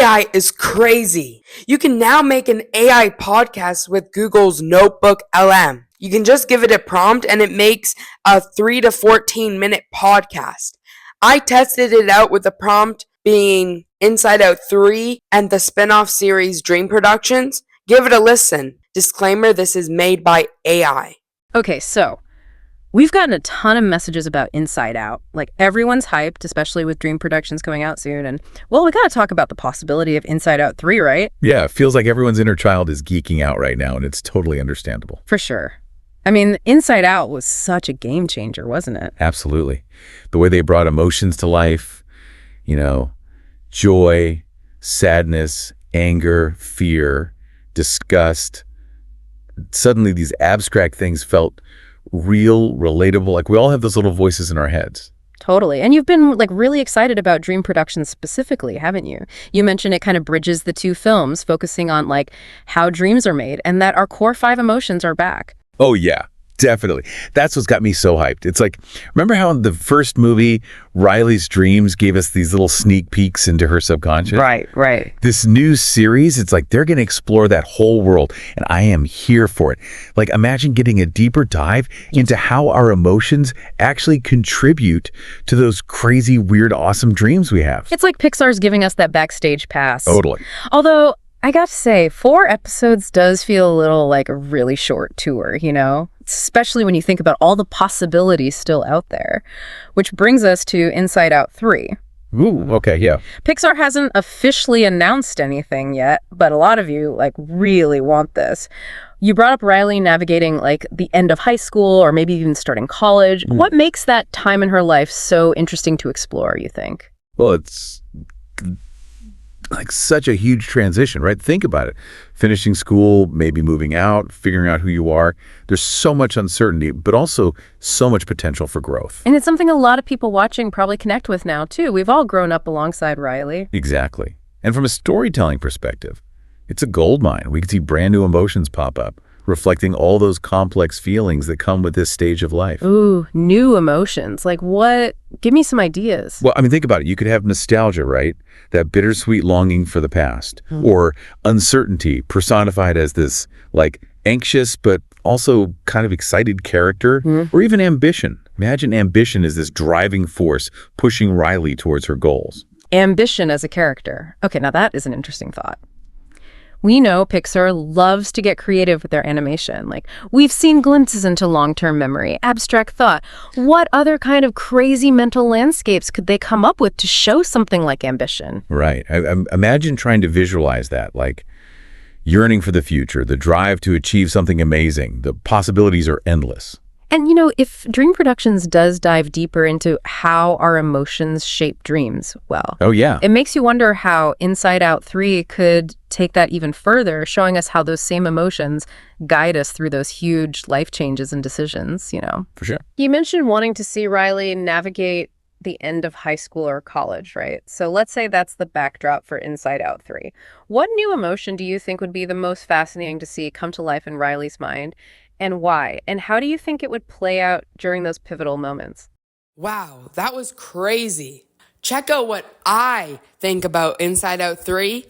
AI is crazy. You can now make an AI podcast with Google's NotebookLM. You can just give it a prompt and it makes a 3 to 14 minute podcast. I tested it out with the prompt being Inside Out 3 and the spinoff series Dream Productions. Give it a listen. Disclaimer, this is made by AI. Okay, so we've gotten a ton of messages about Inside Out. Like, everyone's hyped, especially with Dream Productions coming out soon. And, well, we got to talk about the possibility of Inside Out 3, right? Yeah, it feels like everyone's inner child is geeking out right now, and it's totally understandable. For sure. I mean, Inside Out was such a game changer, wasn't it? Absolutely. The way they brought emotions to life, joy, sadness, anger, fear, disgust. Suddenly these abstract things felt real, relatable. Like, we all have those little voices in our heads. Totally. And you've been really excited about Dream Productions specifically, haven't you? You mentioned it kind of bridges the two films, focusing on how dreams are made and that our core 5 emotions are back. Oh, yeah. Definitely. That's what's got me so hyped. It's like, remember how in the first movie, Riley's dreams gave us these little sneak peeks into her subconscious? Right. This new series, it's like they're going to explore that whole world, and I am here for it. Like, imagine getting a deeper dive into how our emotions actually contribute to those crazy, weird, awesome dreams we have. It's like Pixar's giving us that backstage pass. Totally. Although, I got to say, 4 episodes does feel a little like a really short tour, Especially when you think about all the possibilities still out there. Which brings us to Inside Out 3. Ooh, okay, yeah. Pixar hasn't officially announced anything yet, but a lot of you, really want this. You brought up Riley navigating, the end of high school or maybe even starting college. What makes that time in her life so interesting to explore, you think? Well, it's such a huge transition, right? Think about it. Finishing school, maybe moving out, figuring out who you are. There's so much uncertainty, but also so much potential for growth. And it's something a lot of people watching probably connect with now, too. We've all grown up alongside Riley. Exactly. And from a storytelling perspective, it's a goldmine. We can see brand new emotions pop up, reflecting all those complex feelings that come with this stage of life. Ooh, new emotions. Like what? Give me some ideas. Well, think about it. You could have nostalgia, right? That bittersweet longing for the past, or uncertainty personified as this anxious but also kind of excited character, or even ambition. Imagine ambition as this driving force pushing Riley towards her goals. Ambition as a character. Okay, now that is an interesting thought. We know Pixar loves to get creative with their animation. We've seen glimpses into long-term memory, abstract thought. What other kind of crazy mental landscapes could they come up with to show something like ambition? Right. Imagine trying to visualize that, yearning for the future, the drive to achieve something amazing. The possibilities are endless. And, if Dream Productions does dive deeper into how our emotions shape dreams, well, oh, yeah. It makes you wonder how Inside Out 3 could take that even further, showing us how those same emotions guide us through those huge life changes and decisions, For sure. You mentioned wanting to see Riley navigate the end of high school or college, right? So let's say that's the backdrop for Inside Out 3. What new emotion do you think would be the most fascinating to see come to life in Riley's mind? And why? And how do you think it would play out during those pivotal moments? Wow, that was crazy. Check out what I think about Inside Out 3